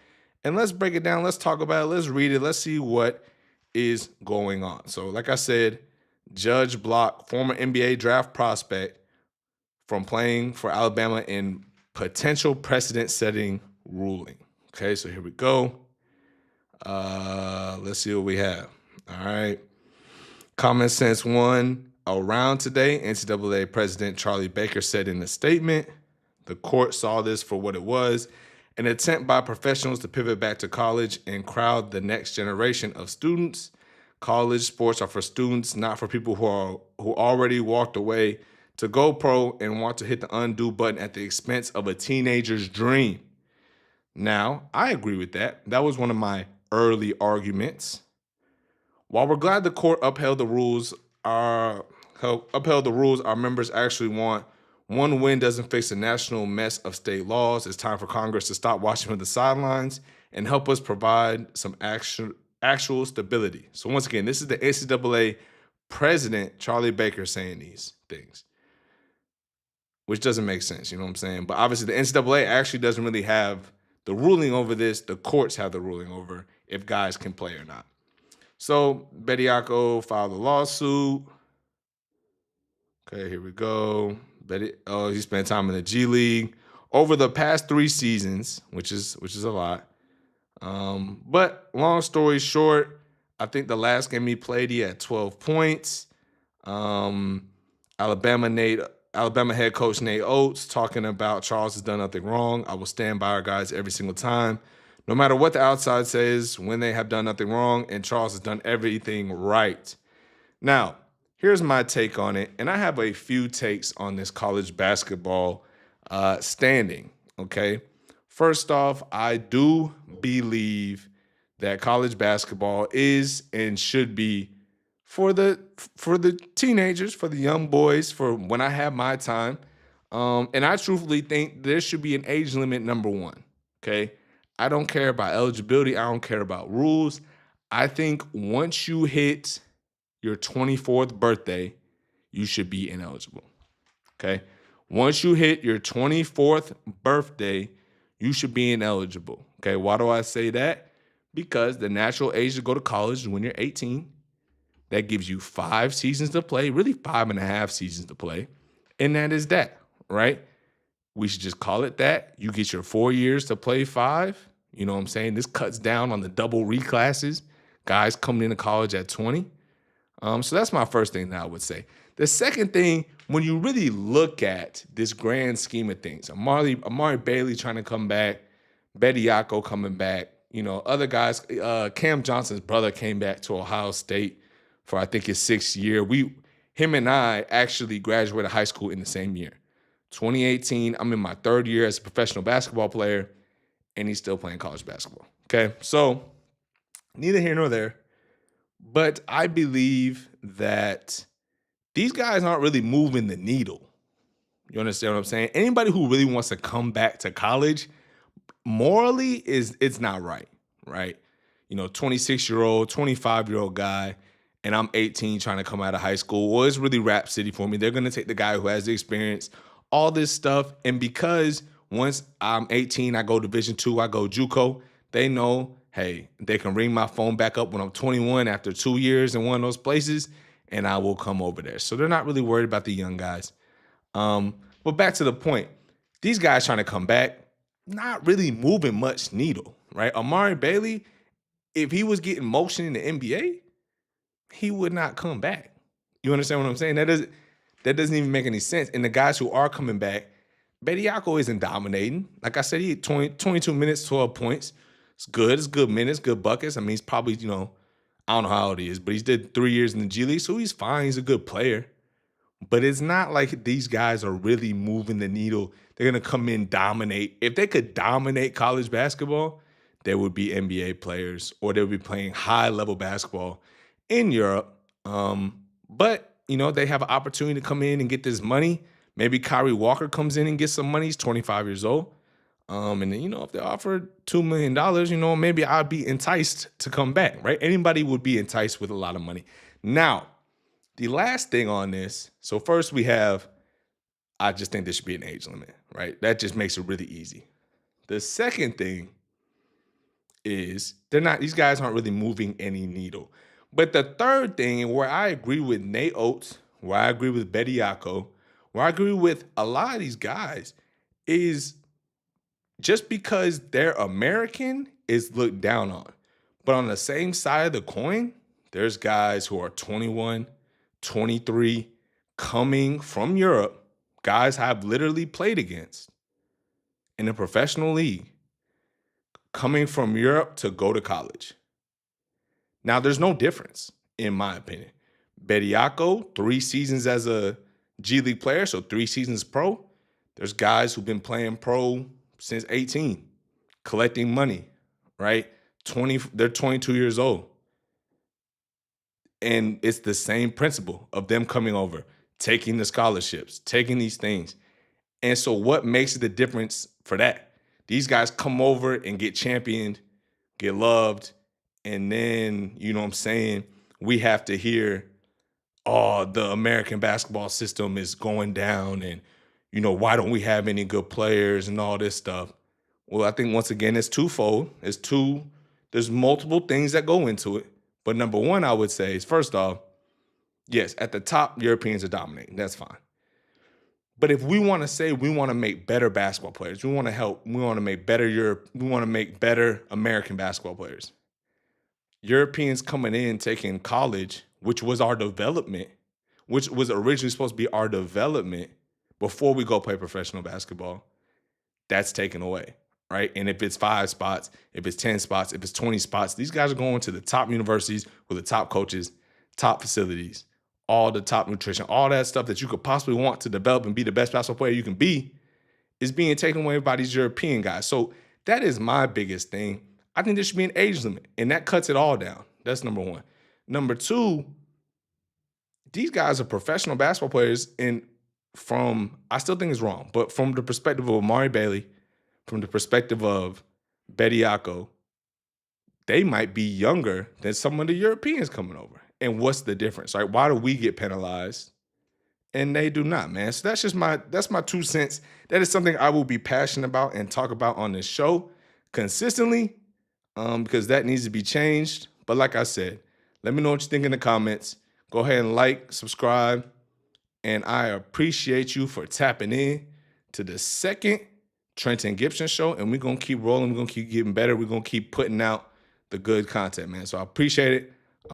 And let's break it down. Let's talk about it. Let's read it. Let's see what is going on. So, like I said, Judge blocked former NBA draft prospect from playing for Alabama in potential precedent-setting ruling. Okay, so here we go. Let's see what we have. All right. Common sense won around today. NCAA President Charlie Baker said in a statement, the court saw this for what it was, an attempt by professionals to pivot back to college and crowd the next generation of students. College sports are for students, not for people who already walked away to go pro and want to hit the undo button at the expense of a teenager's dream. Now, I agree with that. That was one of my early arguments. While we're glad the court upheld the rules, our members actually want one win doesn't fix the national mess of state laws. It's time for Congress to stop watching from the sidelines and help us provide some actual stability. So once again, this is the NCAA president, Charlie Baker, saying these things, which doesn't make sense, you know what I'm saying? But obviously the NCAA actually doesn't really have the ruling over this. The courts have the ruling over if guys can play or not. So Bediako filed a lawsuit. Okay, here we go. He spent time in the G League over the past 3 seasons, which is a lot. But long story short, I think the last game he played, he had 12 points. Alabama head coach Nate Oates talking about Charles has done nothing wrong. I will stand by our guys every single time, no matter what the outside says, when they have done nothing wrong, and Charles has done everything right. Now, here's my take on it, and I have a few takes on this college basketball standing, okay? First off, I do believe that college basketball is and should be for the teenagers, for the young boys, for when I have my time. And I truthfully think there should be an age limit, number one, okay? I don't care about eligibility. I don't care about rules. I think once you hit your 24th birthday, you should be ineligible, okay? Once you hit your 24th birthday, you should be ineligible, okay? Why do I say that? Because the natural age to go to college is when you're 18. That gives you 5 seasons to play, really 5.5 seasons to play, and that is that, right? We should just call it that. You get your 4 years to play 5. You know what I'm saying? This cuts down on the double reclasses, guys coming into college at 20. So that's my first thing that I would say. The second thing, when you really look at this grand scheme of things, Amari Bailey trying to come back, Bediako coming back, you know, other guys, Cam Johnson's brother came back to Ohio State for I think his 6th year. Him and I actually graduated high school in the same year. 2018, I'm in my 3rd year as a professional basketball player, and he's still playing college basketball. Okay, so neither here nor there. But I believe that these guys aren't really moving the needle. You understand what I'm saying? Anybody who really wants to come back to college, morally, it's not right, right? You know, 26-year-old, 25-year-old guy, and I'm 18 trying to come out of high school. Well, it's really Rap City for me. They're going to take the guy who has the experience, all this stuff. And because once I'm 18, I go Division II, I go JUCO, they know, hey, they can ring my phone back up when I'm 21 after 2 years in one of those places, and I will come over there. So they're not really worried about the young guys. But back to the point. these guys trying to come back, not really moving much needle, right? Amari Bailey, if he was getting motion in the NBA, he would not come back. You understand what I'm saying? That doesn't even make any sense. And the guys who are coming back, Bediako isn't dominating. Like I said, he had 22 minutes, 12 points. It's good. It's good minutes, good buckets. I mean, he's probably, I don't know how old he is, but he's did 3 years in the G League, so he's fine. He's a good player. But it's not like these guys are really moving the needle. They're going to come in, dominate. If they could dominate college basketball, they would be NBA players or they would be playing high-level basketball in Europe. But, they have an opportunity to come in and get this money. Maybe Kyrie Walker comes in and gets some money. He's 25 years old. And then, if they offer $2 million, maybe I'd be enticed to come back, right? Anybody would be enticed with a lot of money. Now, the last thing on this, so first we have, I just think there should be an age limit, right? That just makes it really easy. The second thing is these guys aren't really moving any needle. But the third thing, and where I agree with Nate Oates, where I agree with Bediako, where I agree with a lot of these guys, is just because they're American is looked down on. But on the same side of the coin, there's guys who are 21, 23, coming from Europe, guys I've literally played against in a professional league, coming from Europe to go to college. Now, there's no difference, in my opinion. Bediako, 3 seasons as a G League player, so 3 seasons pro. There's guys who've been playing pro since 18, collecting money, right? They're 22 years old. And it's the same principle of them coming over, taking the scholarships, taking these things. And so what makes the difference for that? These guys come over and get championed, get loved, and then, we have to hear, oh, the American basketball system is going down and, why don't we have any good players and all this stuff? Well, I think once again, it's twofold. There's multiple things that go into it. But number one, I would say is, first off, yes, at the top, Europeans are dominating. That's fine. But if we want to say we want to make better basketball players, we want to make better American basketball players. Europeans coming in, taking college, which was our development, which was originally supposed to be our development before we go play professional basketball, that's taken away, right? And if it's 5 spots, if it's 10 spots, if it's 20 spots, these guys are going to the top universities with the top coaches, top facilities, all the top nutrition, all that stuff that you could possibly want to develop and be the best basketball player you can be is being taken away by these European guys. So that is my biggest thing. I think there should be an age limit, and that cuts it all down. That's number one. Number two, these guys are professional basketball players, and I still think it's wrong, but from the perspective of Amari Bailey, from the perspective of Bediako, they might be younger than some of the Europeans coming over. And what's the difference, right? Why do we get penalized and they do not, man? So that's my 2 cents. That is something I will be passionate about and talk about on this show consistently, because that needs to be changed. But like I said, let me know what you think in the comments. Go ahead and like, subscribe, and I appreciate you for tapping in to the second Trenton Gibson show, and we're going to keep rolling. We're going to keep getting better. We're going to keep putting out the good content, man. So I appreciate it.